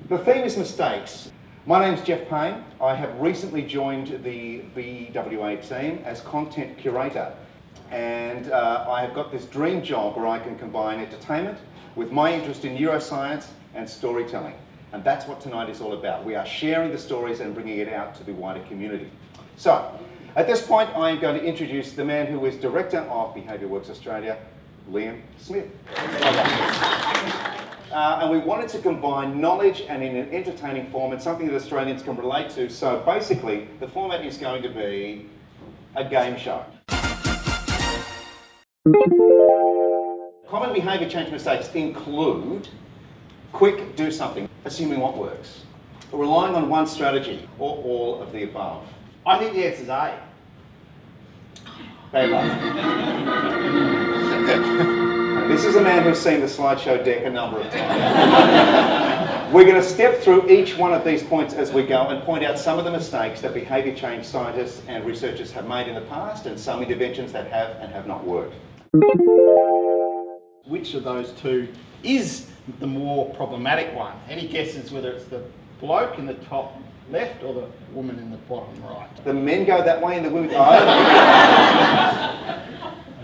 The theme is mistakes. My name's Jeff Payne. I have recently joined the BWA team as content curator. And I have got this dream job where I can combine entertainment with my interest in neuroscience and storytelling. And that's what tonight is all about. We are sharing the stories and bringing it out to the wider community. So, at this point, I am going to introduce the man who is Director of Behaviour Works Australia, Liam Smith. And we wanted to combine knowledge and in an entertaining form and something that Australians can relate to. So basically, the format is going to be a game show. Common behaviour change mistakes include quick do something, assuming what works, relying on one strategy, or all of the above. I think the answer is A. Bad luck. This is a man who's seen the slideshow deck a number of times. We're going to step through each one of these points as we go and point out some of the mistakes that behaviour change scientists and researchers have made in the past and some interventions that have and have not worked. Which of those two is the more problematic one? Any guesses whether it's the bloke in the top left or the woman in the bottom right? The men go that way and the women...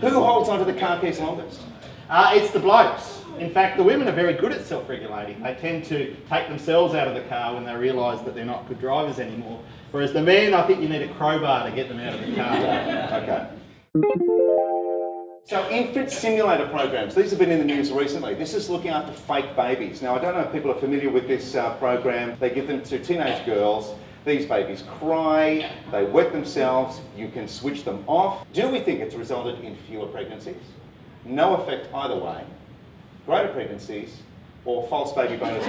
Who holds onto the car keys longest? It's the blokes. In fact, the women are very good at self-regulating. They tend to take themselves out of the car when they realise that they're not good drivers anymore. Whereas the men, I think you need a crowbar to get them out of the car. Okay. So infant simulator programs, these have been in the news recently. This is looking after fake babies. Now I don't know if people are familiar with this program. They give them to teenage girls. These babies cry, they wet themselves, you can switch them off. Do we think it's resulted in fewer pregnancies? No effect either way. Greater pregnancies or false baby bonus.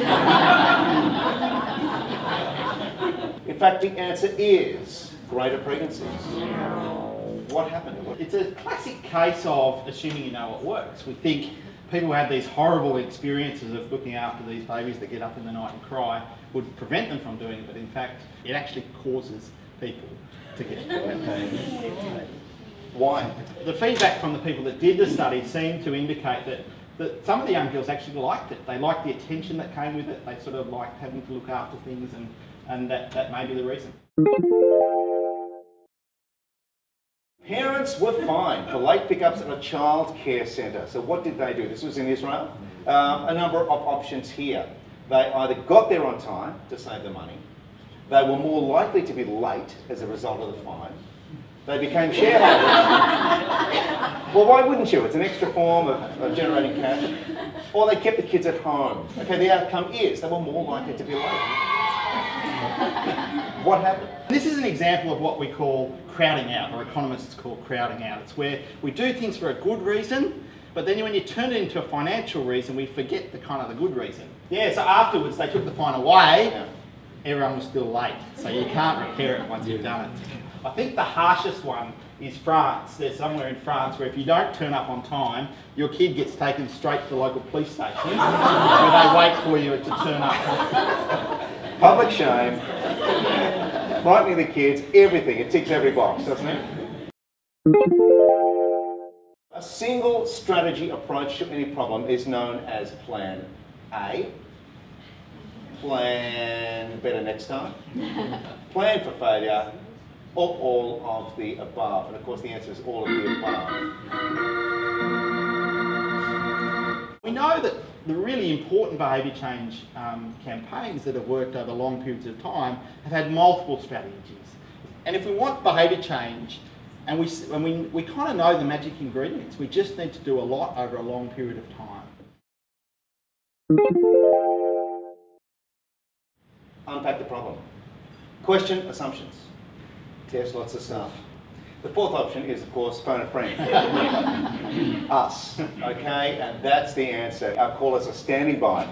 In fact, the answer is greater pregnancies. What happened? It's a classic case of assuming you know what works. We think people who have these horrible experiences of looking after these babies that get up in the night and cry would prevent them from doing it, but in fact, it actually causes people to get pregnant. Why? The feedback from the people that did the study seemed to indicate that some of the young girls actually liked it. They liked the attention that came with it. They sort of liked having to look after things, and that may be the reason. Parents were fined for late pickups at a child care centre. So what did they do? This was in Israel. A number of options here. They either got there on time to save the money, they were more likely to be late as a result of the fine, they became shareholders. Well, why wouldn't you? It's an extra form of generating cash. Or they kept the kids at home. Okay, the outcome is they were more likely to be late. What happened? This is an example of what we call crowding out, or economists call crowding out. It's where we do things for a good reason, but then when you turn it into a financial reason, we forget the good reason. Yeah, so afterwards they took the fine away, everyone was still late, so you can't repair it once you've done it. I think the harshest one is France. There's somewhere in France where if you don't turn up on time, your kid gets taken straight to the local police station where they wait for you to turn up. Public shame, frightening the kids, everything. It ticks every box, doesn't it? A single strategy approach to any problem is known as Plan A, Plan Better Next Time, Plan for Failure, or all of the above. And of course the answer is all of the above. We know that the really important behaviour change campaigns that have worked over long periods of time have had multiple strategies. And if we want behaviour change, and we kind of know the magic ingredients, we just need to do a lot over a long period of time. Unpack the problem. Question assumptions. Test lots of stuff. The fourth option is, of course, phone a friend. Us, okay? And that's the answer. Our callers are standing by.